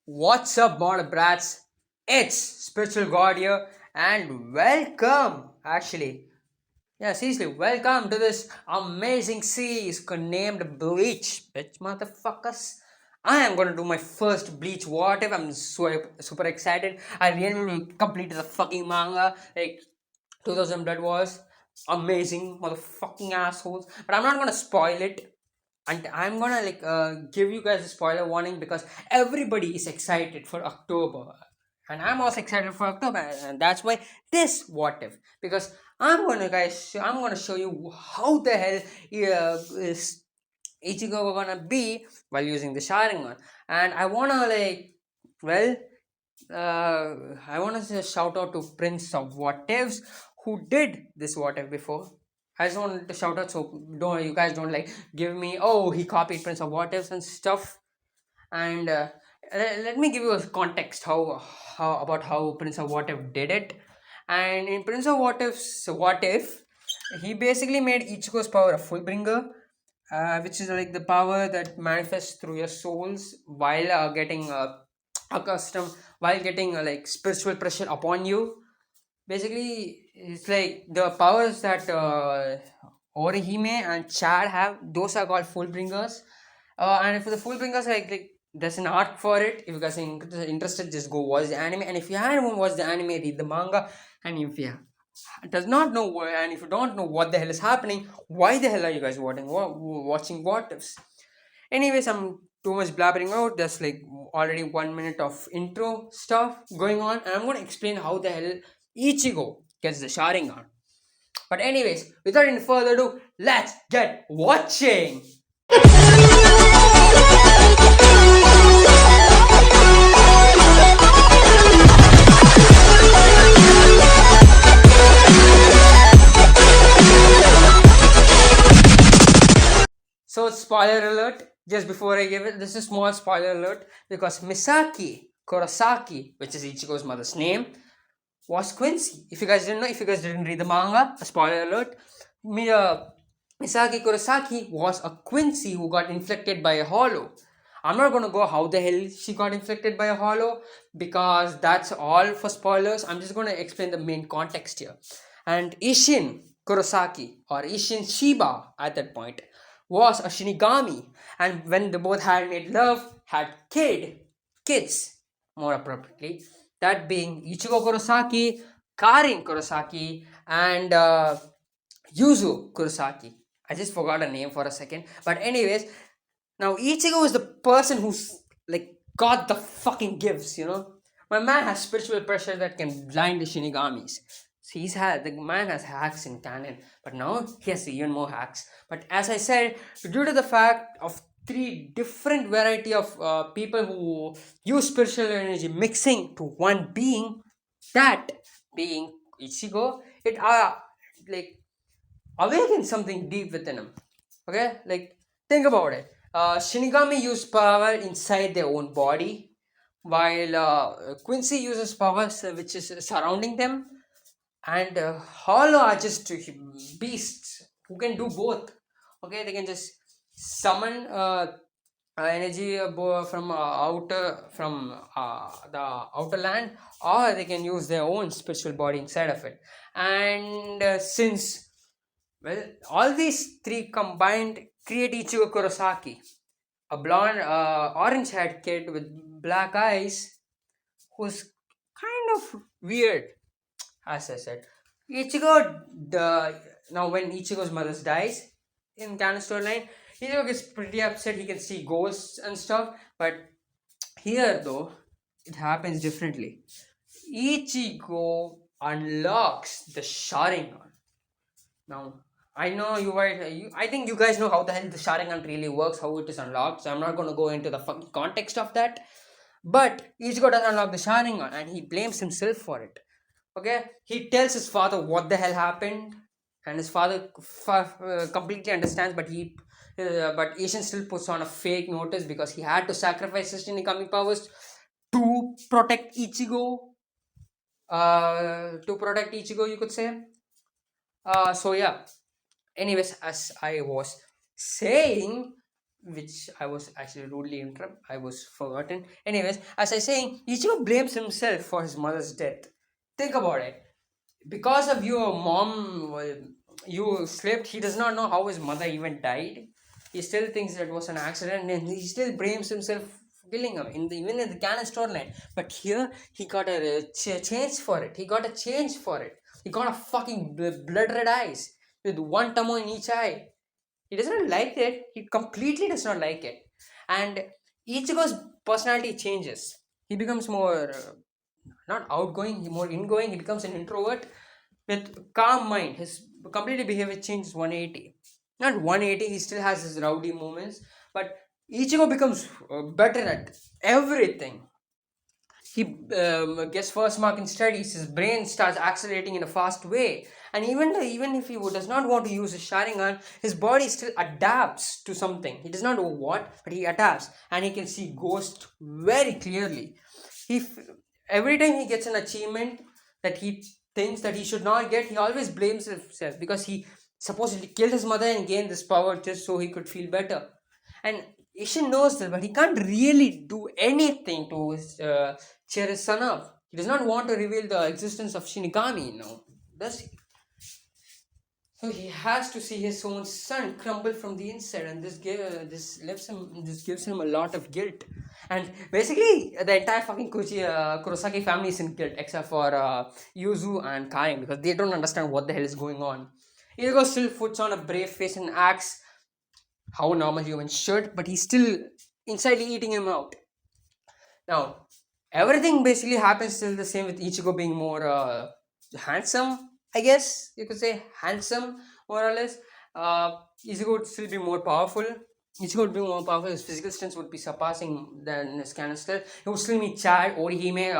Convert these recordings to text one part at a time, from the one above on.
What's up, modern brats? It's Spiritual God here, and welcome. Actually, yeah, seriously, welcome to this amazing series named Bleach, bitch motherfuckers. I am gonna do my first Bleach. What if I'm super excited? I really completed the fucking manga. Like 2000 Blood was amazing, motherfucking assholes. But I'm not gonna spoil it, and I'm gonna give you guys a spoiler warning because everybody is excited for October, and I'm also excited for October, and that's why this what if, because I'm gonna show you how the hell is Ichigo gonna be while using the Sharingan. And I wanna well I want to say shout out to Prince of What Ifs who did this what if before. I just wanted to shout out, so don't you guys don't give me, oh, he copied Prince of What Ifs and stuff. And let me give you a context how about how Prince of What If did it. And in Prince of What If's What If, he basically made Ichigo's power a Fullbringer, which is like the power that manifests through your souls while getting accustomed, while getting spiritual pressure upon you. Basically, it's like the powers that Orihime and Chad have, those are called Fullbringers. And for the Fullbringers, there's an arc for it. If you guys are interested, just go watch the anime. And if you haven't watched the anime, read the manga. And if you does not know and if you don't know what the hell is happening, why the hell are you guys watching What Ifs? Anyways, I'm too much blabbering out. There's like already 1 minute of intro stuff going on, and I'm going to explain how the hell Ichigo gets the Sharingan. But anyways, without any further ado, let's get watching. So, spoiler alert, just before I give it, this is a small spoiler alert because Misaki Kurosaki, which is Ichigo's mother's name, was Quincy. If you guys didn't know, if you guys didn't read the manga, a spoiler alert, Misaki Kurosaki was a Quincy who got infected by a hollow. I'm not gonna go how the hell she got infected by a hollow because that's all for spoilers. I'm just gonna explain the main context here. And Ishin Kurosaki or Ishin Shiba at that point was a Shinigami, and when they both had made love, had kids, more appropriately, that being Ichigo Kurosaki, Karin Kurosaki, and Yuzu Kurosaki. I just forgot a name for a second. But anyways, now Ichigo is the person who's like got the fucking gifts, you know. My man has spiritual pressure that can blind the Shinigamis. So the man has hacks in canon, but now he has even more hacks. But as I said, due to the fact of three different variety of people who use spiritual energy mixing to one being, that being Ichigo, it like awakens something deep within him. Okay, think about it. Shinigami use power inside their own body, while Quincy uses powers which is surrounding them, and Hollow are just beasts who can do both. Okay, they can just summon energy from the outer land, or they can use their own spiritual body inside of it. And since all these three combined create Ichigo Kurosaki, a blonde, orange-haired kid with black eyes, who's kind of weird, as I said. Now when Ichigo's mother dies in canon storyline, Ichigo gets pretty upset. He can see ghosts and stuff, but here though, it happens differently. Ichigo unlocks the Sharingan. Now, I know I think you guys know how the hell the Sharingan really works, how it is unlocked. So I'm not going to go into the fucking context of that. But Ichigo doesn't unlock the Sharingan, and he blames himself for it. Okay, he tells his father what the hell happened, and his father completely understands, but Ishin still puts on a fake notice because he had to sacrifice his Shinigami powers to protect Ichigo. You could say. So yeah. Anyways, as I was saying, which I was actually rudely interrupted. I was forgotten. Anyways, as I was saying, Ichigo blames himself for his mother's death. Think about it. Because of your mom, you slept. He does not know how his mother even died. He still thinks that it was an accident, and he still blames himself for killing him. Even in the canon storyline. But here he got a change for it. He got a change for it. He got a fucking blood red eyes with one tomo in each eye. He does not like it. He completely does not like it. And Ichigo's personality changes. He becomes more not outgoing, more ingoing. He becomes an introvert with calm mind. His completely behavior changes 180. Not 180. He still has his rowdy moments, but Ichigo becomes better at everything. He gets first mark in studies. His brain starts accelerating in a fast way, and even if he does not want to use his Sharingan, his body still adapts to something. He does not know what, but he adapts, and he can see ghosts very clearly. He every time he gets an achievement that he thinks that he should not get, he always blames himself because he supposedly killed his mother and gained this power just so he could feel better. And Ishin knows this, but he can't really do anything to cheer his son up. He does not want to reveal the existence of Shinigami, does he? So he has to see his own son crumble from the inside, and this gives him a lot of guilt. And basically, the entire fucking Kurosaki family is in guilt, except for Yuzu and Karin, because they don't understand what the hell is going on. Ichigo still puts on a brave face and acts how a normal human should, but he's still inside eating him out. Now, everything basically happens still the same with Ichigo being more handsome, I guess you could say handsome, more or less. Ichigo would still be more powerful. Ichigo would be more powerful. His physical strength would be surpassing than his canon strength. He would still meet Chad, Orihime,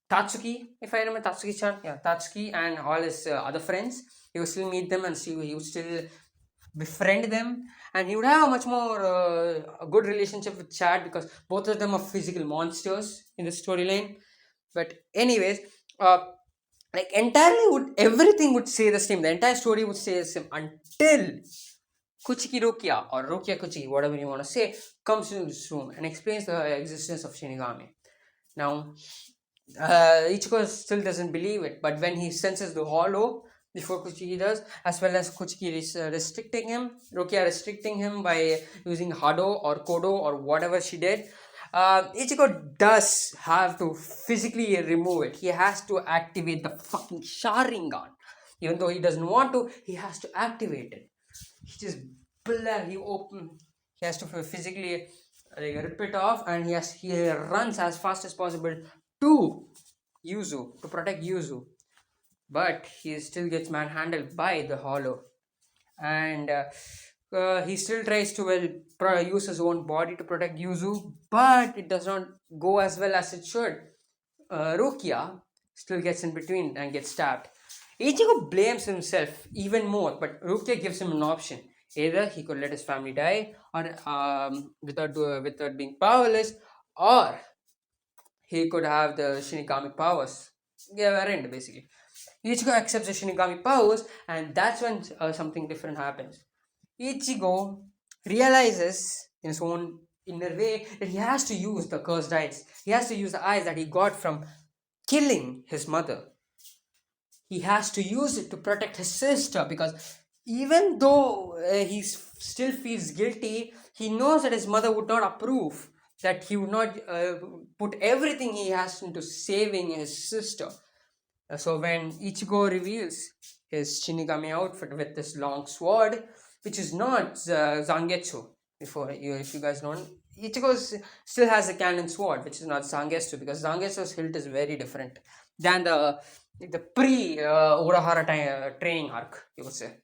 Tatsuki, if I remember Tatsuki-chan. Yeah, Tatsuki and all his other friends. He would still meet them and see. He would still befriend them, and he would have a much more a good relationship with Chad because both of them are physical monsters in the storyline. But anyways, like entirely would everything would say the same. The entire story would say the same until Kuchiki Rokia or Rokia Kuchiki, whatever you want to say, comes into this room and explains the existence of Shinigami. Now, Ichigo still doesn't believe it, but when he senses the hollow before Kuchiki does, as well as Kuchiki is restricting him, Rokia restricting him by using Hado or Kodo or whatever she did, Ichigo does have to physically remove it. He has to activate the fucking Sharingan. Even though he doesn't want to, he has to activate it. He just he has to physically rip it off, and he runs as fast as possible to Yuzu to protect Yuzu, but he still gets manhandled by the Hollow, and he still tries to use his own body to protect Yuzu, but it does not go as well as it should. Rukia still gets in between and gets stabbed. Ichigo blames himself even more, but Rukia gives him an option. Either he could let his family die, or without being powerless, or he could have the Shinigami powers. End basically. Ichigo accepts the Shinigami powers, and that's when something different happens. Ichigo realizes in his own inner way that he has to use the cursed eyes. He has to use the eyes that he got from killing his mother. He has to use it to protect his sister, because even though he still feels guilty, he knows that his mother would not approve, that he would not put everything he has into saving his sister. So when Ichigo reveals his Shinigami outfit with this long sword, which is not Zangetsu, if you guys know, Ichigo still has a canon sword, which is not Zangetsu, because Zangetsu's hilt is very different than the pre-Urahara training arc, you would say.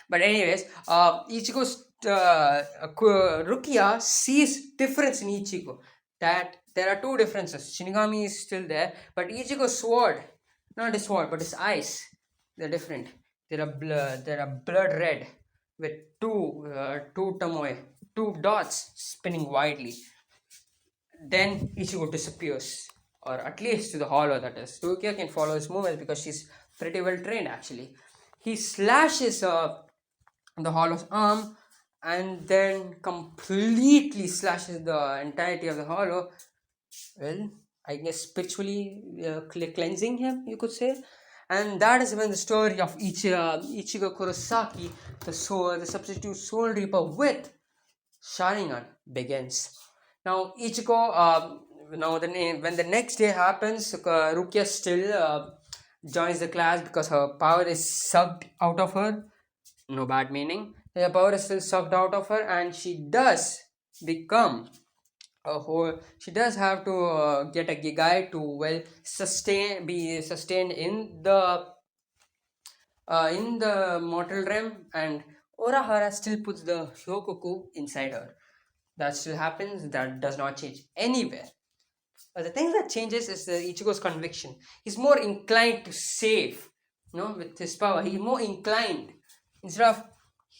But anyways, Ichigo's Rukia sees difference in Ichigo. That there are two differences. Shinigami is still there, but Ichigo's sword, not his sword, but his eyes, they're different. They are blood red with two dots spinning widely. Then Ichigo disappears, or at least to the hollow, that is. Rukia can follow his movements because she's pretty well trained actually. He slashes the hollow's arm, and then completely slashes the entirety of the hollow. Well, I guess spiritually cleansing him, you could say. And that is when the story of Ichigo Kurosaki, the substitute Soul Reaper with Sharingan begins. Now Ichigo, now when the next day happens, Rukia still joins the class because her power is sucked out of her. No bad meaning. Her power is still sucked out of her, and she does become a whole. She does have to get a gigai to be sustained in the mortal realm, and Orahara still puts the Hyokoku inside her. That still happens. That does not change anywhere. But the thing that changes is the Ichigo's conviction. He's more inclined to save. With his power, he's more inclined instead of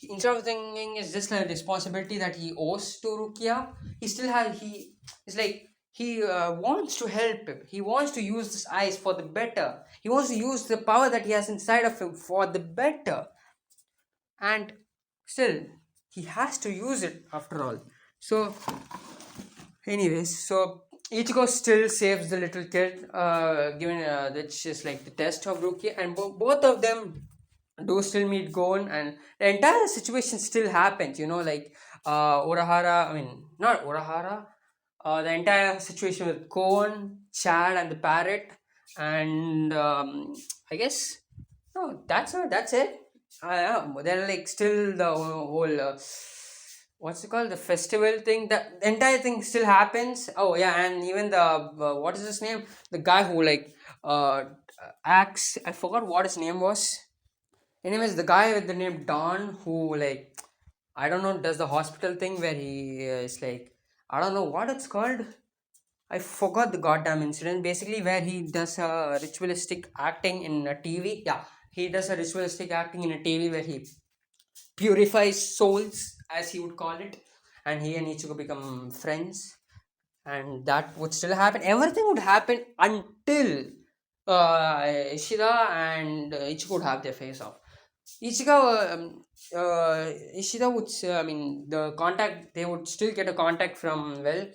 instead of thinking it's just a responsibility that he owes to Rukia. He still has he. It's like he wants to help him. He wants to use this eyes for the better. He wants to use the power that he has inside of him for the better, and still he has to use it after all. So anyways, so Ichigo still saves the little kid, given which is like the test of Rukia, and both of them do still meet Gon, and the entire situation still happens. Like Urahara. I mean, not Urahara. The entire situation with Gon, Chad, and the parrot, and I guess no, that's it. Yeah, then like still the whole what's it called, the festival thing, the entire thing still happens. Oh yeah, and even the what is his name, the guy who like acts, I forgot what his name was. Anyways, the guy with the name Don, who like, I don't know, does the hospital thing where he is like, I don't know what it's called. I forgot the goddamn incident. Basically, where he does a ritualistic acting in a TV. Yeah, he does a ritualistic acting in a TV where he purifies souls, as he would call it, and he and Ichigo become friends, and that would still happen. Everything would happen until Ishida and Ichigo would have their face off. Ichigo, Ishida would, I mean, the contact, they would still get a contact from, well,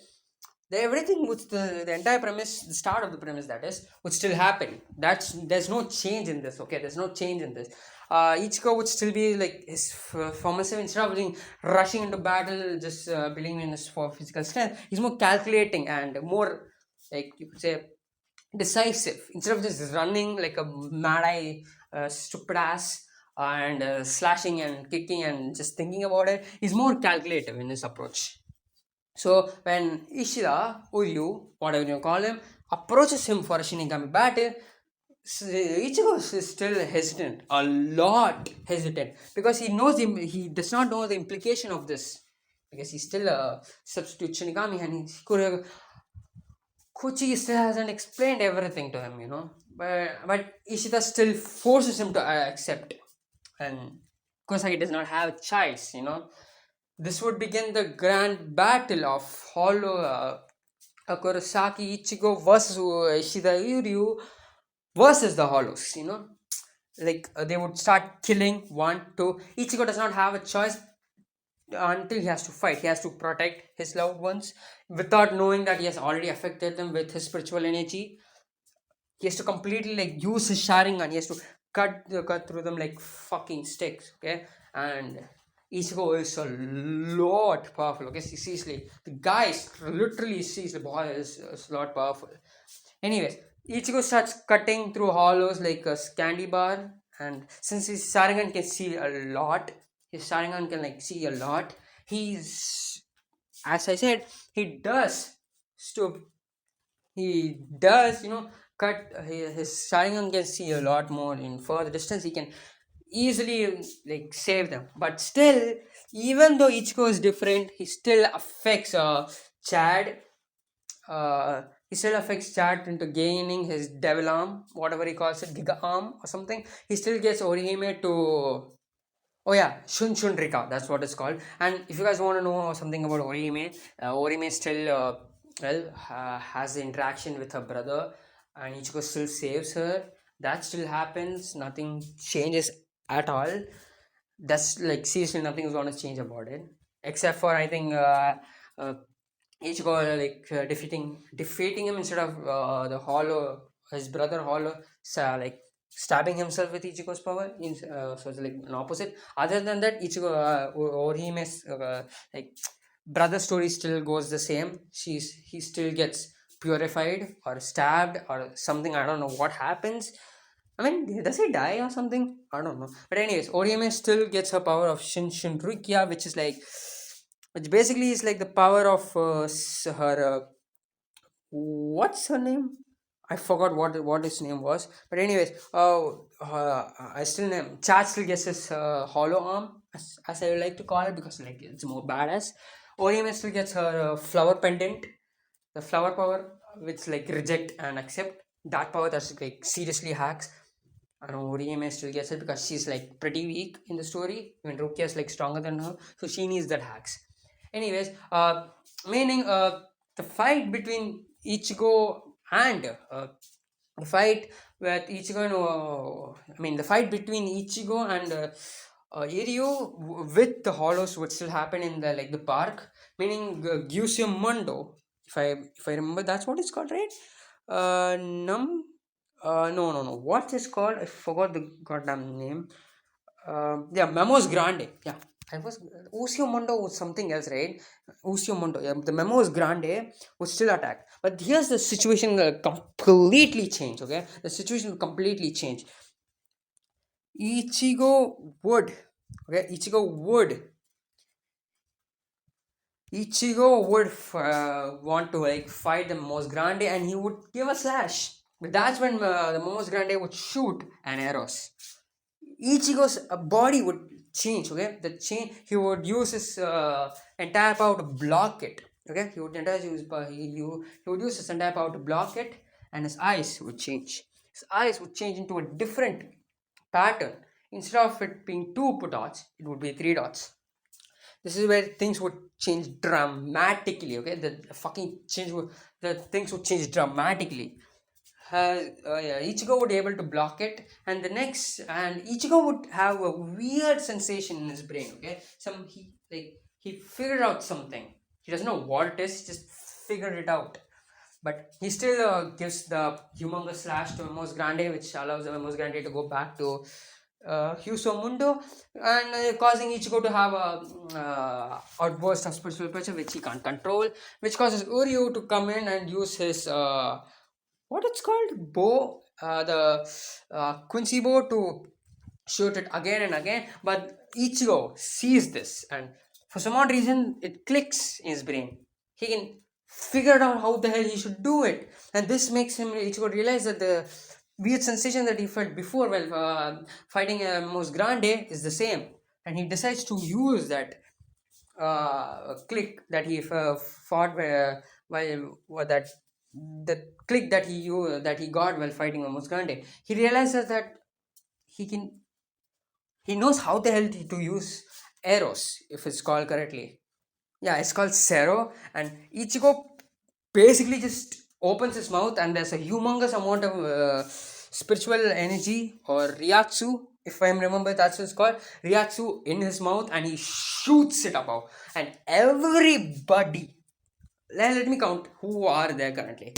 everything would, the entire premise, the start of the premise that is, would still happen. There's no change in this, okay? There's no change in this. Ichigo would still be like his formative, instead of being rushing into battle, just believing in his for physical strength. He's more calculating and more, like you could say, decisive. Instead of just running like a mad eye, stupid ass, and slashing and kicking and just thinking about it, he's more calculative in his approach. So when Ishida, Uryu, whatever you call him, approaches him for a Shinigami battle, Ichigo is still hesitant, a lot hesitant, because he does not know the implication of this, because he's still a substitute Shinigami, and Kochi still hasn't explained everything to him. But Ishida still forces him to accept, and Kosaki does not have a choice. This would begin the grand battle of Hollow Kurosaki Ichigo versus Ishida Uryu versus the Hollows. Like they would start killing one, two. Ichigo does not have a choice until he has to fight. He has to protect his loved ones without knowing that he has already affected them with his spiritual energy. He has to completely like use his Sharingan. He has to cut through them like fucking sticks. Okay, and Ichigo is a lot powerful. Okay, seriously, the guy is literally seriously boy is a lot powerful. Anyways, Ichigo starts cutting through hollows like a candy bar, and since his Sharingan can see a lot, his Sharingan can like see a lot. He's, as I said, he does stop. He does, cut his Sharingan can see a lot more in further distance. He can easily like save them, but still, even though Ichigo is different, he still affects Chad. He still affects Chad into gaining his devil arm, whatever he calls it, Giga arm or something. He still gets Orihime to, oh yeah, Shun Shun Rika, that's what it's called. And if you guys want to know something about Orihime, Orihime still has the interaction with her brother, and Ichigo still saves her. That still happens. Nothing changes at all. That's like seriously nothing is going to change about it. except for I think uh, Ichigo defeating him instead of the Hollow, his brother Hollow, like stabbing himself with Ichigo's power. So it's like an opposite. Other than that, Ichigo Orihime's like brother story still goes the same. He still gets purified or stabbed or something. I don't know what happens. I mean, does he die or something? I don't know. But anyways, Orihime still gets her power of Shinrikya, which basically is like the power of her. What's her name? I forgot what his name was. But anyways, I still name Chad still gets his hollow arm, as I like to call it, because like it's more badass. Orihime still gets her flower pendant, the flower power, which like reject and accept. That power that's like seriously hacks. I know Orihime still gets it because she's like pretty weak in the story. When Rukia is like stronger than her, so she needs that hacks. Anyways, meaning the fight between Ichigo and the fight with Ichigo and the fight between Ichigo and Iryu with the hollows would still happen in the like the park, meaning Gyusium Mundo. If I remember, that's what it's called, right? Num no. What is called? I forgot the goddamn name. Yeah, Memos Grande. Yeah, I was Usio Mondo was something else, right? Usio Mondo. Yeah, the Memos Grande would still attack. But here's the situation completely change. Okay, the situation will completely change. Ichigo would. Okay, Ichigo would want to like fight the Memos Grande, and he would give a slash. But that's when the Memos Grande would shoot an arrows. Ichigo's body would change. Okay, the change, he would use his entire power to block it. Okay, he would use his entire power to block it, and his eyes would change. His eyes would change into a different pattern. Instead of it being two dots, it would be three dots. This is where things would change dramatically. Okay, the things would change dramatically. Yeah, Ichigo would be able to block it, and Ichigo would have a weird sensation in his brain. Okay, he figured out something. He doesn't know what it is. He just figured it out. But he still gives the humongous slash to Memos Grande, which allows the Memos Grande to go back to Huso Mundo, and causing Ichigo to have a outburst of spiritual pressure which he can't control, which causes Uryu to come in and use his what it's called bow, the Quincy bow, to shoot it again and again. But Ichigo sees this, and for some odd reason, it clicks in his brain. He can figure out how the hell he should do it, and this makes him Ichigo realize that the weird sensation that he felt before while fighting Mos Grande is the same, and he decides to use that click that he fought while that the click that he got while fighting Mos Grande. He realizes that he can he knows how the hell to use arrows, if it's called correctly. Yeah, it's called Zero, and Ichigo basically just opens his mouth, and there's a humongous amount of spiritual energy or Ryatsu, if I remember that's what it's called, Ryatsu in his mouth, and he shoots it above, and everybody. Let me count who are there currently.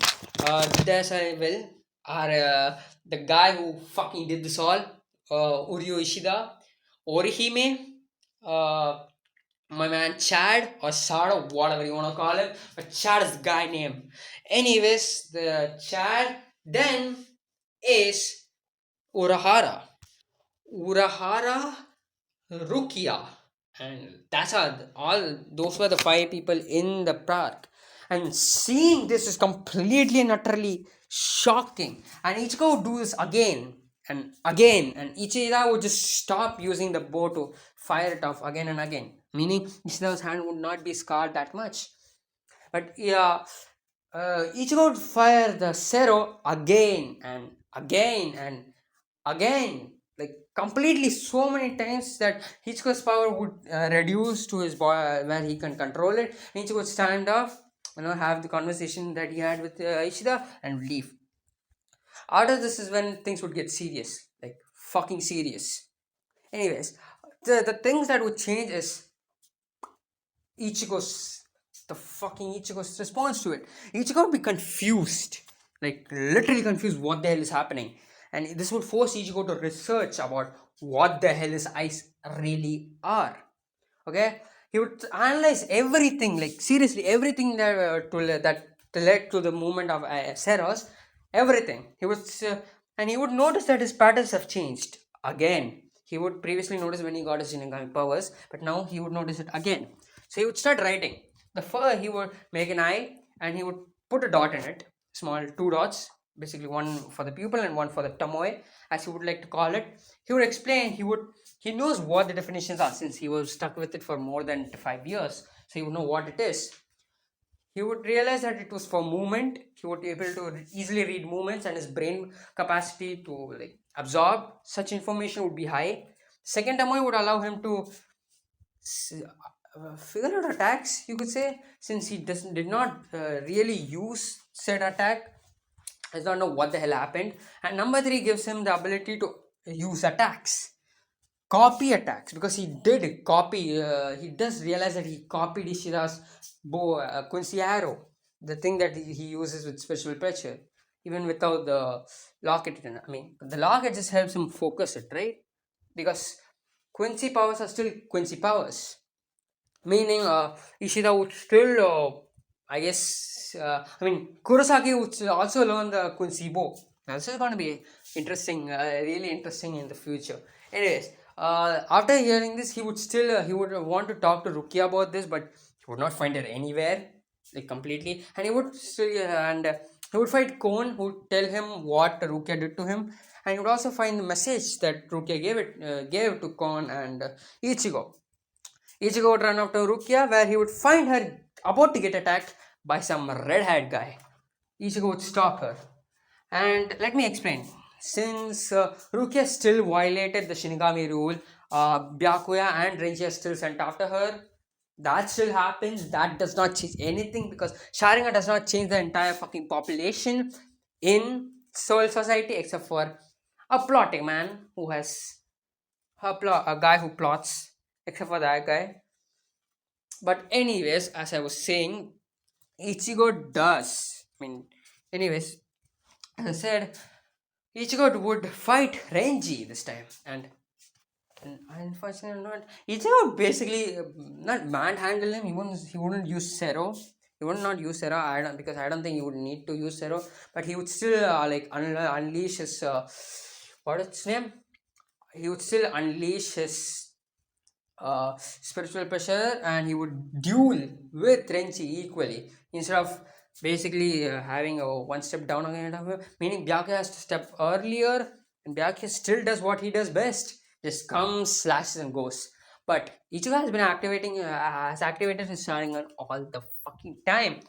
There's I will are the guy who fucking did this all, Uryu Ishida, Orihime, uh, my man Chad or Sada, whatever you want to call him, but Chad is the guy name. Anyways, the Chad then is Urahara. Urahara, Rukia, and that's all. Those were the five people in the park. And seeing this is completely and utterly shocking. And Ichigo would do this again and again, and Ichida would just stop using the bow to fire it off again and again. Meaning Ichida's hand would not be scarred that much. But yeah, Ichigo would fire the Zero again and again and again, like completely so many times that Ichigo's power would reduce to his boy where he can control it. Ichigo would stand off, have the conversation that he had with Ishida and leave. After this is when things would get serious, like fucking serious. Anyways, the things that would change is Ichigo's the fucking Ichigo's response to it. Ichigo would be confused, like literally confused what the hell is happening. And this would force Ichigo to research about what the hell is ice really are. Okay, he would analyze everything, like seriously everything that that led to the movement of Seros, everything. And he would notice that his patterns have changed again. He would previously notice when he got his Shinigami powers, but now he would notice it again. So he would start writing. The first, he would make an eye and he would put a dot in it, small two dots, basically one for the pupil and one for the tomoe, as he would like to call it. He would explain. He knows what the definitions are since he was stuck with it for more than 5 years. So he would know what it is. He would realize that it was for movement. He would be able to easily read movements, and his brain capacity to like absorb such information would be high. Second tomoe would allow him to figure out attacks, you could say, since he did not really use said attack. Does not know what the hell happened. And number three gives him the ability to use attacks, copy attacks, because he did copy. He does realize that he copied Ishida's bow, Quincy arrow, the thing that he uses with special pressure, even without the locket. I mean, the locket just helps him focus it, right? Because Quincy powers are still Quincy powers, meaning Ishida would still, I guess, I mean, Kurosaki would also learn the Quincy bow. Now, this is going to be interesting, really interesting in the future. Anyways, after hearing this, he would want to talk to Rukia about this, but he would not find her anywhere, like completely. And he would fight Kon, who would tell him what Rukia did to him, and he would also find the message that Rukia gave to Kon and Ichigo. Ichigo would run up to Rukia, where he would find her about to get attacked by some red-haired guy. Ichigo would stop her. And let me explain. Since Rukia still violated the Shinigami rule, Byakuya and Renji are still sent after her. That still happens. That does not change anything, because Sharingan does not change the entire fucking population in Soul Society, except for a plotting man who has a guy who plots, except for that guy. But anyways, as I was saying, Ichigo does. I mean, anyways, as I said, Ichigo would fight Renji this time, and unfortunately not. Ichigo would basically not manhandle him. He wouldn't use Zero. He would not use Zero. Because I don't think he would need to use Zero. But he would still unleash his what is his name? He would still unleash his spiritual pressure, and he would duel with Renji equally, instead of basically having a one step down again, meaning Byakuya has to step earlier, and Byakuya still does what he does best, just comes, slashes, and goes. But Ichigo has activated his Sharingan all the fucking time.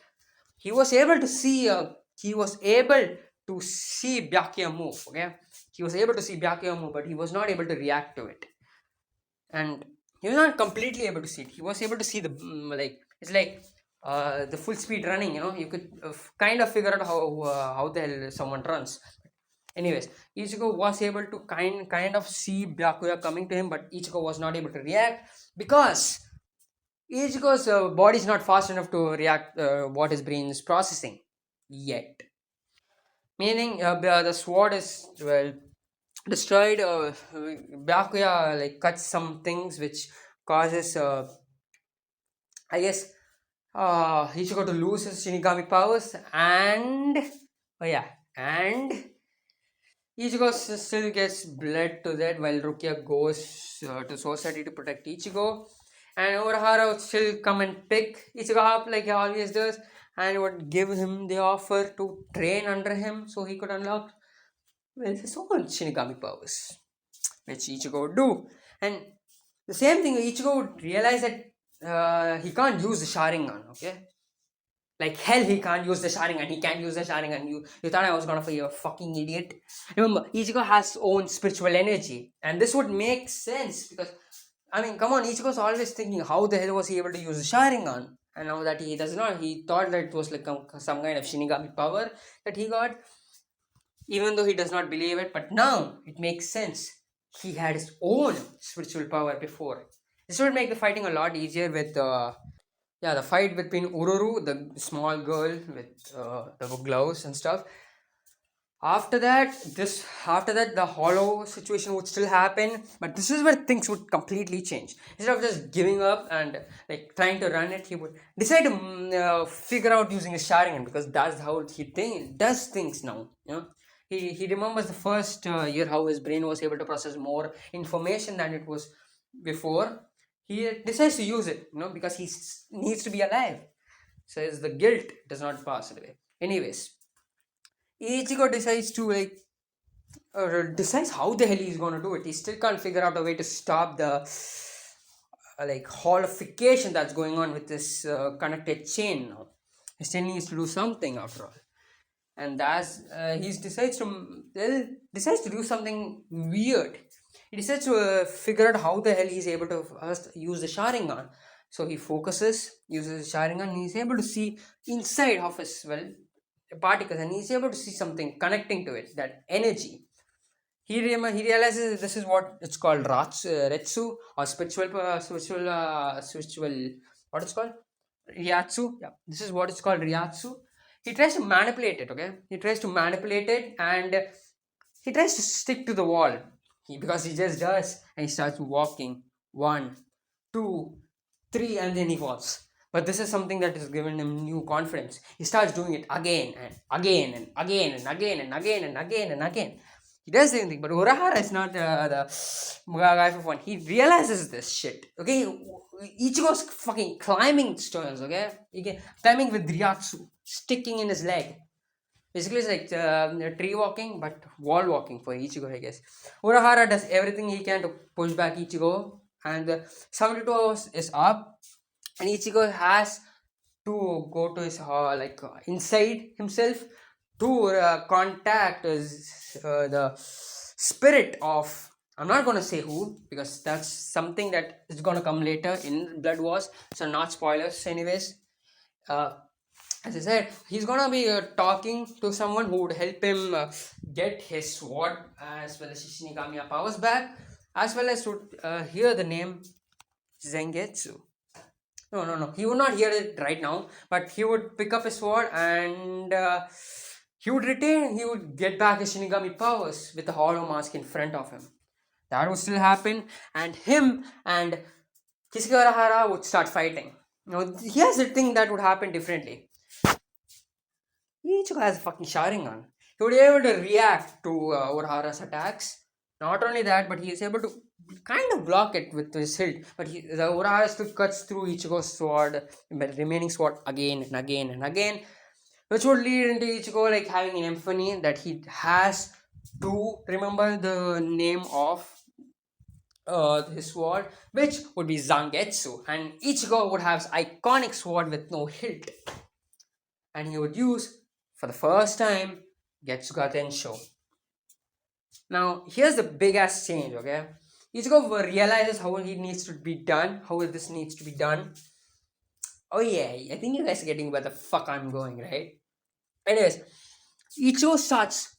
He was able to see Byakuya move. Okay, he was able to see Byakuya move, but he was not able to react to it. And he was not completely able to see it. He was able to see the it's like the full speed running. You could kind of figure out how the hell someone runs. Anyways, Ichigo was able to kind of see Byakuya coming to him, but Ichigo was not able to react because Ichigo's body is not fast enough to react what his brain is processing yet. Meaning the sword is destroyed. Byakuya cuts some things which causes I guess Ichigo to lose his Shinigami powers, and Ichigo still gets bled to that, while Rukia goes to society to protect Ichigo, and Urahara would still come and pick Ichigo up like he always does, and would give him the offer to train under him so he could unlock his own Shinigami powers, which Ichigo would do. And the same thing, Ichigo would realize that he can't use the Sharingan, okay? Like hell, he can't use the Sharingan. He can't use the Sharingan. You thought I was gonna be a fucking idiot? Remember, Ichigo has own spiritual energy, and this would make sense because, I mean, come on, Ichigo's always thinking, how the hell was he able to use the Sharingan? And now that he does not, he thought that it was like some kind of Shinigami power that he got, even though he does not believe it. But now it makes sense. He had his own spiritual power before. This would make the fighting a lot easier with yeah, the fight between Ururu, the small girl with the gloves and stuff. After that, the hollow situation would still happen, but this is where things would completely change. Instead of just giving up and like trying to run it, he would decide to figure out using his Sharingan, because that's how does things now. He remembers the first year how his brain was able to process more information than it was before. He decides to use it, because he needs to be alive. Says the guilt does not pass away. Anyways, Ichigo decides to decides how the hell he's gonna do it. He still can't figure out a way to stop the like holification that's going on with this connected chain now. He still needs to do something after all, and that's he decides to do something weird. He decides to figure out how the hell he's able to first use the Sharingan. So he uses the Sharingan, and he's able to see inside of his particles, and he's able to see something connecting to it, that energy. He realizes this is what it's called Retsu, or spiritual, what it's called, Ryatsu. Yeah, this is what it's called, Ryatsu. He tries to manipulate it. Okay, he tries to manipulate it, and he tries to stick to the wall. Because he just does, and he starts walking. 1, 2, 3, and then he falls. But this is something that has given him new confidence. He starts doing it again and again and again and again and again and again and again. He does the same thing, but Urahara is not the guy for fun. He realizes this shit. Okay, Ichigo's fucking climbing stones. Okay, climbing with Ryatsu sticking in his leg. Basically, it's like tree walking, but wall walking for Ichigo, I guess. Urahara does everything he can to push back Ichigo, and 72 hours is up, and Ichigo has to go to his inside himself to contact the spirit of, I'm not gonna say who, because that's something that is gonna come later in Blood Wars, so not spoilers anyways. As I said, he's gonna be talking to someone who would help him get his sword as well as his Shinigami powers back, as well as to hear the name Zengetsu. No. He would not hear it right now, but he would pick up his sword, and he would get back his Shinigami powers with the hollow mask in front of him. That would still happen, and him and Kisuke Urahara would start fighting. Here's the thing that would happen differently. Ichigo has a fucking Sharingan. He would be able to react to Urahara's attacks. Not only that, but he is able to kind of block it with his hilt. But the Urahara still cuts through Ichigo's sword, remaining sword again and again and again, which would lead into Ichigo like having an epiphany that he has to remember the name of his sword, which would be Zangetsu, and Ichigo would have his iconic sword with no hilt, and he would use for the first time Getsuga Tensho. Now here's the big ass change. Okay, Ichigo realizes how he needs to be done, how this needs to be done. Oh yeah, I think you guys are getting where the fuck I'm going, right? Anyways, Ichigo starts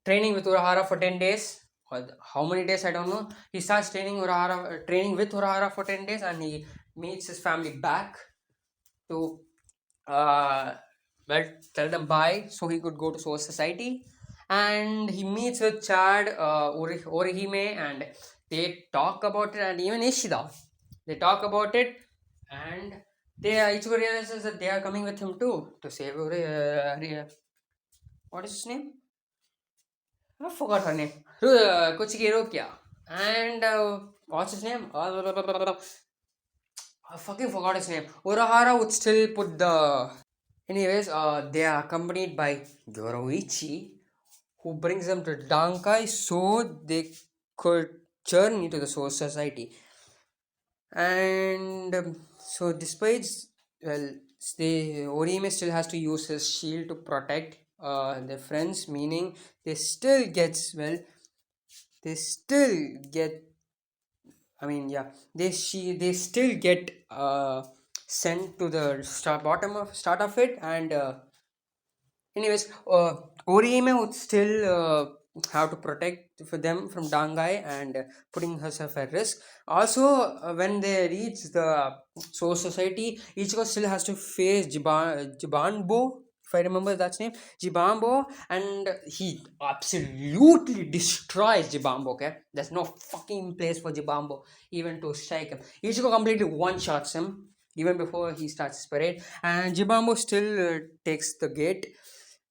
training with Urahara for 10 days. Or how many days I don't know. He starts training with Urahara for 10 days, and he meets his family back to tell them bye so he could go to Soul Society. And he meets with Chad, Orihime, and they talk about it, and even Ishida. They talk about it, and Ichigo realizes that they are coming with him too to save what is his name? I forgot her name. Kochigi Rokia. And what's his name? I fucking forgot his name. Urahara would still put the. Anyways, they are accompanied by Yoroichi, who brings them to Dankai so they could journey to the Soul Society. And so, despite Orihime still has to use his shield to protect their friends, meaning they still get. I mean, yeah, they still get sent to the start of it, and anyways, Orihime would still have to protect for them from Dangai and putting herself at risk. Also, when they reach the Soul Society, Ichigo still has to face Jibanbo, if I remember that's name, Jibambo, and he absolutely destroys Jibambo. Okay, there's no fucking place for Jibambo even to strike him. Ichigo completely one shots him even before he starts his parade, and Jibambo still takes the gate,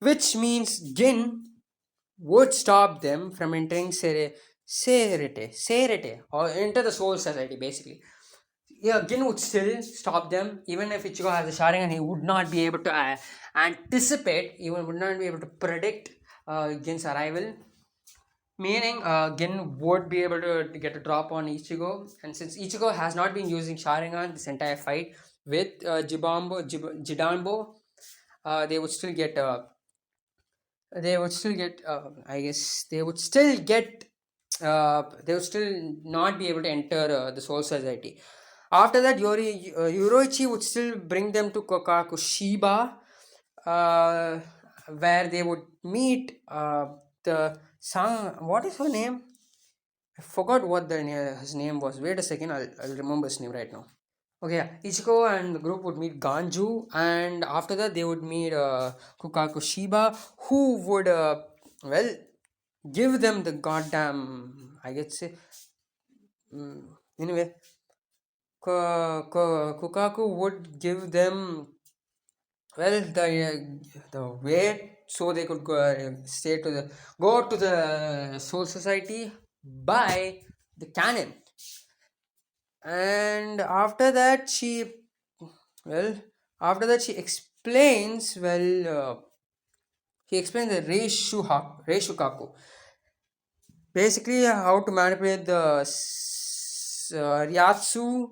which means Gin would stop them from entering Serete, or enter the Soul Society basically. Yeah, Gin would still stop them, even if Ichigo has a Sharingan, he would not be able to anticipate, even would not be able to predict Gin's arrival. Meaning, Gin would be able to get a drop on Ichigo, and since Ichigo has not been using Sharingan this entire fight with Jidanbo, they would still get I guess they would still not be able to enter the Soul Society. After that, Yoroichi would still bring them to Kokakushiba, uh, where they would meet the Sang. What is her name? I forgot what his name was. Wait a second, I'll remember his name right now. Okay, yeah. Ichigo and the group would meet Ganju, and after that, they would meet Kukaku Shiba, who would, well, give them the goddamn, I guess, say, anyway, Kukaku would give them, well, the way so they could go to the Soul Society by the cannon. And after that, well, after that, he explains the Reishukaku. Basically, how to manipulate the Ryatsu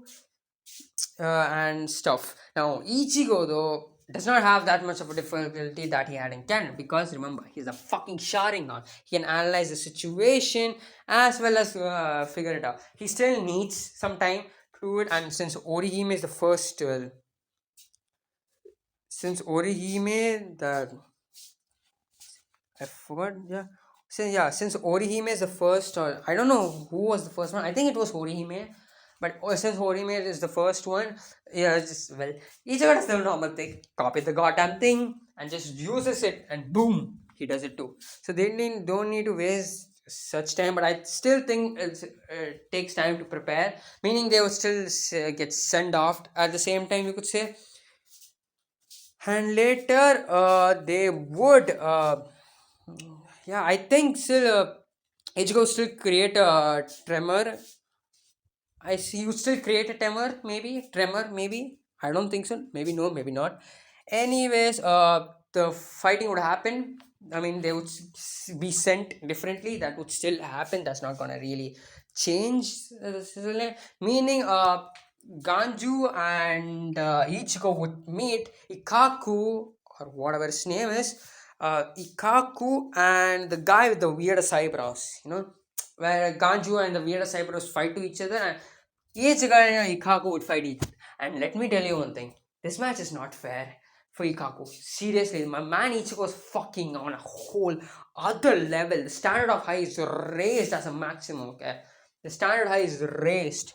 and stuff. Now, Ichigo, though, does not have that much of a difficulty that he had in canon, because remember, he's a fucking Sharingan. He can analyze the situation as well as figure it out. He still needs some time to do it, and since Orihime is the first, since Orihime, the I forgot. Since Orihime is the first, or I don't know who was the first one. I think it was Orihime, but since Orihime is the first one, yeah, it's just well, Ichigo does the normal thing, copy the goddamn thing, and just uses it, and boom, he does it too. So they don't need to waste such time, but I still think it takes time to prepare. Meaning they would still get sent off at the same time. You could say, and later they would yeah, I think still Ichigo still create a tremor. I see you still create a tremor maybe, I don't think so, maybe no, maybe not. Anyways, the fighting would happen. I mean, they would be sent differently. That would still happen. That's not gonna really change meaning Ganju and Ichigo would meet Ikaku, or whatever his name is, Ikaku, and the guy with the weirdest eyebrows, where Ganju and the weirdest eyebrows fight to each other, and Ichigo and Ikaku would fight each other. And let me tell you one thing, this match is not fair for Ikaku. Seriously, my man Ichigo is fucking on a whole other level. The standard of high is raised as a maximum, okay? The standard high is raised.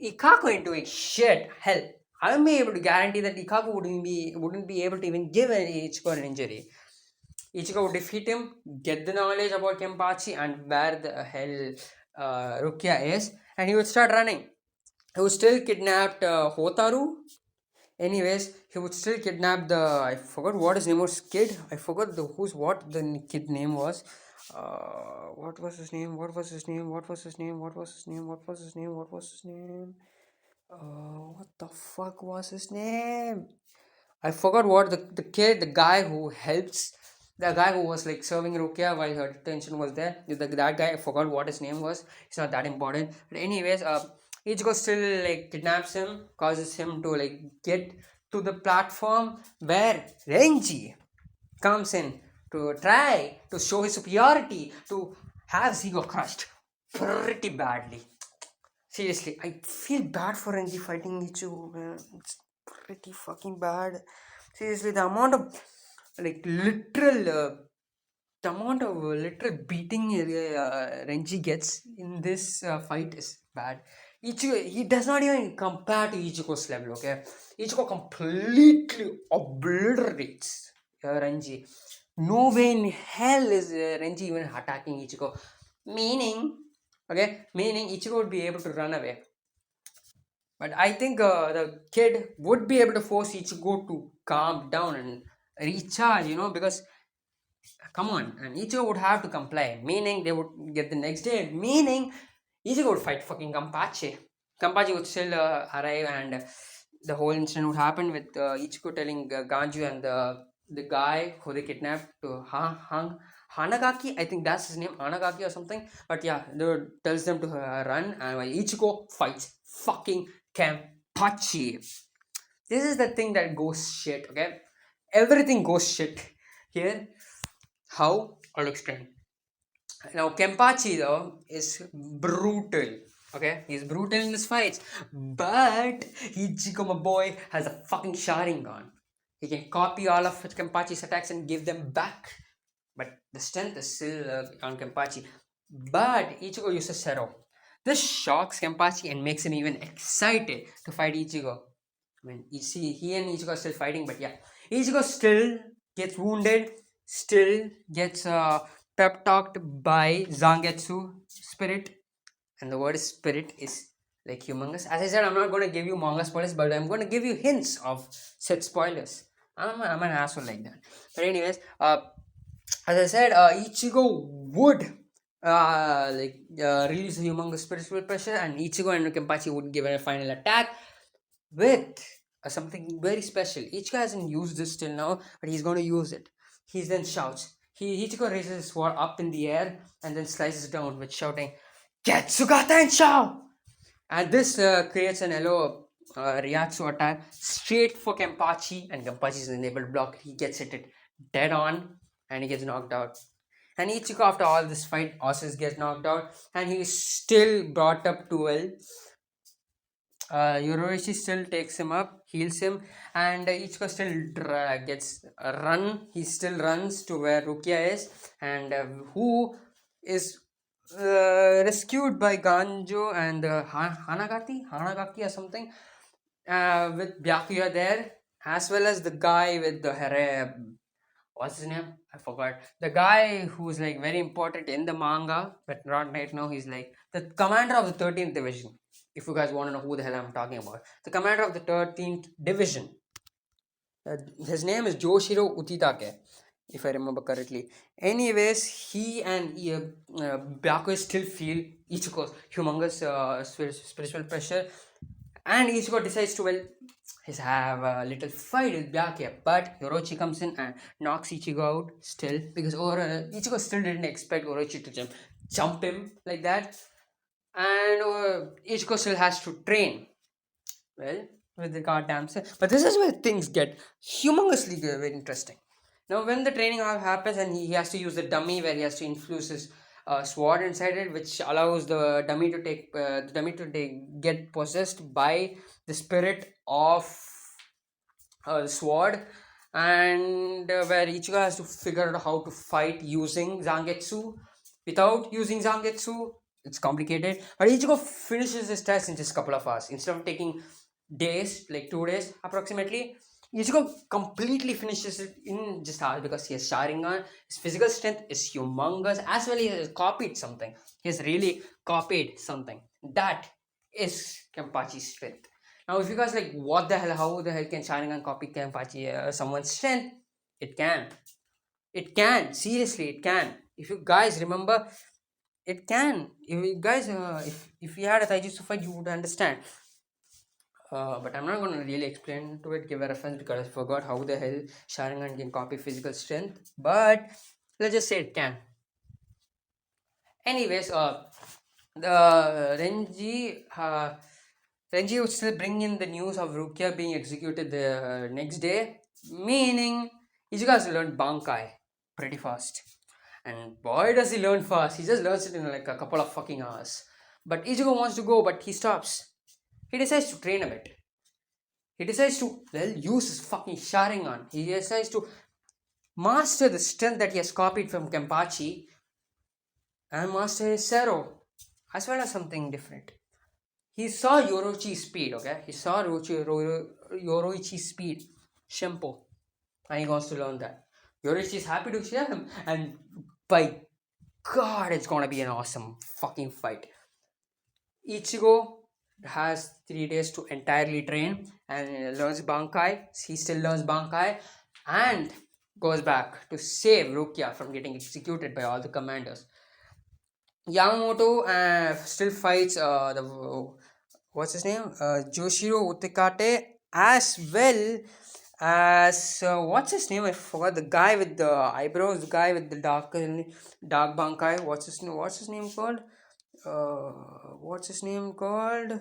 Ikaku ain't doing shit. Hell, I'll be able to guarantee that Ikaku wouldn't be able to even give Ichigo an injury. Ichigo would defeat him, get the knowledge about Kenpachi and where the hell Rukia is, and he would start running. He would still kidnapped Hotaru. Anyways, he would still kidnap the, I forgot what his name was, kid. I forgot what the kid name was. What was his name? What was his name? What was his name? What was his name? What was his name? What was his name? What the fuck was his name? I forgot what the kid, the guy who helps, the guy who was like serving Rukia while her detention was there. That guy, I forgot what his name was. It's not that important. But anyways, Ichigo still like kidnaps him, causes him to like get to the platform where Renji comes in to try to show his superiority, to have Zigo crushed pretty badly. Seriously, I feel bad for Renji fighting Ichigo, man. It's pretty fucking bad. Seriously, the amount of like literal the amount of literal beating Renji gets in this fight is bad. Ichigo, he does not even compare to Ichigo's level, okay? Ichigo completely obliterates Renji. No way in hell is Renji even attacking Ichigo. Meaning Ichigo would be able to run away. But I think the kid would be able to force Ichigo to calm down and recharge, because come on, and Ichigo would have to comply, meaning they would get the next day, meaning Ichigo would fight fucking Kampachi. Kampachi would still arrive, and the whole incident would happen with Ichigo telling Ganju and the guy who they kidnapped to Hanagaki, I think that's his name, Hanagaki or something. But yeah, they tells them to run, and while Ichigo fights fucking Kampachi. This is the thing that goes shit, okay? Everything goes shit here. How? I'll explain. Now, Kempachi though is brutal. Okay, he's brutal in his fights, but Ichigo, my boy, has a fucking Sharingan. He can copy all of Kempachi's attacks and give them back. But the strength is still on Kempachi. But Ichigo uses Zero. This shocks Kempachi and makes him even excited to fight Ichigo. I mean, you see, he and Ichigo are still fighting, but yeah, Ichigo still gets wounded, still gets pep talked by Zangetsu spirit, and the word spirit is like humongous. As I said, I'm not going to give you manga spoilers, but I'm going to give you hints of said spoilers. I'm an asshole like that. But anyways, as I said, Ichigo would release a humongous spiritual pressure, and Ichigo and Kenpachi would give a final attack with something very special. Ichigo hasn't used this till now, but he's going to use it. He then shouts. Ichigo raises his sword up in the air and then slices it down with shouting, "Getsuga Tensho!" And this creates an yellow Ryatsu attack straight for Kenpachi, and Kenpachi is unable to block. He gets hit dead on and he gets knocked out. And Ichigo, after all this fight, also gets knocked out, and he is still brought up to well. Yoroishi still takes him up, heals him, and Ichigo still gets a run. He still runs to where Rukia is, and who is rescued by Ganjo and Hanagaki or something, with Byakuya there, as well as the guy with the hair. What's his name? I forgot. The guy who's like very important in the manga, but not right now. He's like the commander of the 13th division. If you guys want to know who the hell I'm talking about, the commander of the 13th division. His name is Joshiro Utitake, if I remember correctly. Anyways, he and Byakuya still feel Ichigo's humongous spiritual pressure, and Ichigo decides to have a little fight with Byakuya, but Orochi comes in and knocks Ichigo out still, because Ichigo still didn't expect Orochi to jump him like that, and Ichigo still has to train. Well, with the goddamn self. But this is where things get humongously very interesting. Now, when the training all happens and he has to use the dummy where he has to infuse his sword inside it, which allows the dummy to get possessed by the spirit of the sword, and where Ichigo has to figure out how to fight using Zangetsu. Without using Zangetsu, it's complicated. But Ichigo finishes his test in just a couple of hours instead of taking days, like 2 days approximately. Ichigo completely finishes it in just hours because he has Sharingan. His physical strength is humongous, as well he has copied something. He has really copied something. That is Kenpachi's strength. Now, if you guys like, what the hell, how the hell can Sharingan copy Kenpachi, someone's strength? It can. It can. Seriously, it can. If you guys remember, it can. If you guys, if you had a Taijutsu fight, you would understand. But I'm not going to really explain to it, give a reference, because I forgot how the hell Sharingan can copy physical strength. But let's just say it can. Anyways, the Renji would still bring in the news of Rukia being executed the next day, meaning Ichigo has learned Bankai pretty fast. And boy, does he learn fast. He just learns it in like a couple of fucking hours. But Ichigo wants to go, but he stops. He decides to train a bit. He decides to use his fucking Sharingan. He decides to master the strength that he has copied from Kenpachi and master his Zero as well as something different. He saw Yoroichi's speed, okay? He saw Yoroichi's speed, Shempo, and he wants to learn that. Yoroichi is happy to share him, and by God, it's gonna be an awesome fucking fight. Ichigo has 3 days to entirely train and learns Bankai. He still learns Bankai and goes back to save Rukia from getting executed by all the commanders. Yamamoto still fights the what's his name? Joshiro Utekate, as well as what's his name? I forgot, the guy with the eyebrows, the guy with the dark Bankai. What's his name? What's his name called? What's his name called?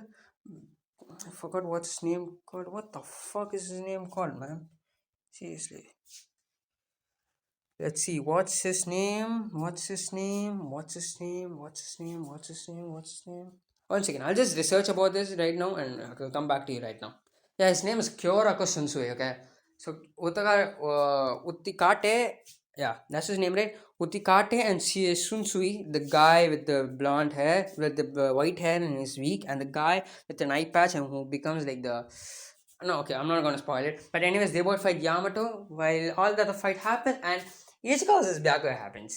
I forgot what's his name called. What the fuck is his name called, man? Seriously. Let's see. What's his name? What's his name? What's his name? What's his name? What's his name? What's his name? One second. I'll just research about this right now and I'll come back to you right now. Yeah, his name is Kyorako Sunsui, okay? So, Utikate, yeah, that's his name, right? Utikate and Sunsui, the guy with the blonde hair, with the white hair and is weak, and the guy with an eye patch and who becomes like the... No, okay, I'm not gonna spoil it. But anyways, they both fight Yamato while all the other fight happens and Ichigo's Byakuya happens.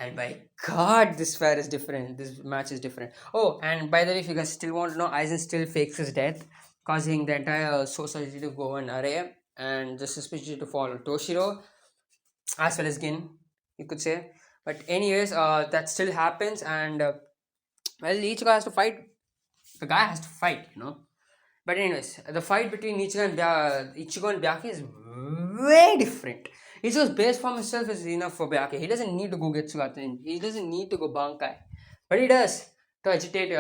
And by God, this fight is different. This match is different. Oh, and by the way, if you guys still want to know, Aizen still fakes his death, causing the entire society to go in array, and just especially to follow Toshiro, as well as Gin, you could say. But anyways, that still happens, and well, Ichigo has to fight. The guy has to fight, you know. But anyways, the fight between Ichigo and Byakuya is way different. Ichigo's base form itself is enough for Byakuya. He doesn't need to go get Sugaten. He doesn't need to go Bankai. But he does to agitate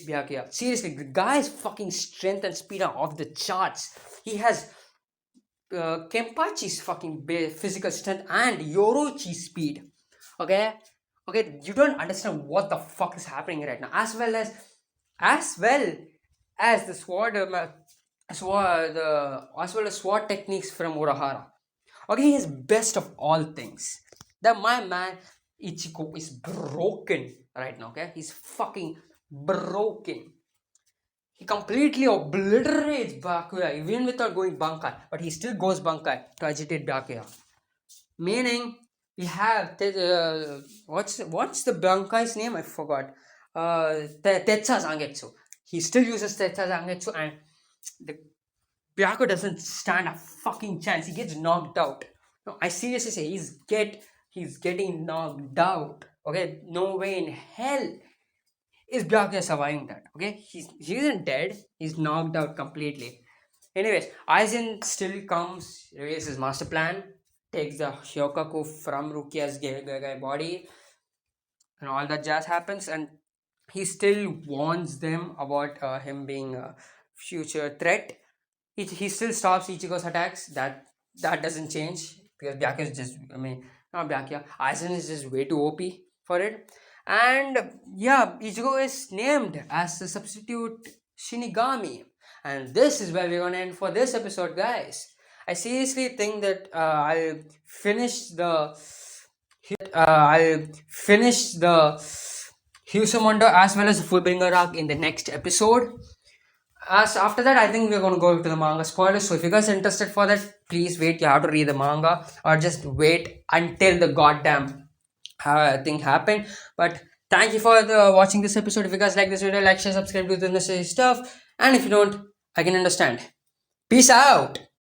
Byakuya. Seriously, the guy's fucking strength and speed are off the charts. He has Kenpachi's fucking physical strength and Yoroichi's speed. Okay? Okay, you don't understand what the fuck is happening right now. As well as the sword as well as sword techniques from Urahara. Okay, he is best of all things. That my man Ichigo is broken right now. Okay, he's fucking broken. He completely obliterates Byakuya even without going Bankai, but he still goes Bankai to agitate Byakuya. Meaning we have what's the Bankai's name? I forgot. Tetsa Zangetsu. He still uses Tetsa Zangetsu, and the Byakuya doesn't stand a fucking chance. He gets knocked out. No, I seriously say he's getting knocked out. Okay, no way in hell is Byakuya surviving that. Okay, he isn't dead. He's knocked out completely. Anyways, Aizen still comes, reveals his master plan, takes the Hyokaku from Rukia's body, and all that jazz happens, and he still warns them about him being a future threat. He still stops Ichigo's attacks. That doesn't change because Byakuya is just, not Byakuya, Aizen is just way too OP for it. And yeah, Ichigo is named as the substitute Shinigami. And this is where we're gonna end for this episode, guys. I seriously think that I'll finish the Hyusamondo as well as the Fullbringer arc in the next episode. As after that, I think we're going to go to the manga spoilers. So if you guys are interested for that, please wait. You have to read the manga or just wait until the goddamn thing happened. But thank you for watching this episode. If you guys like this video, like, share, subscribe, do the necessary stuff. And if you don't, I can understand. Peace out.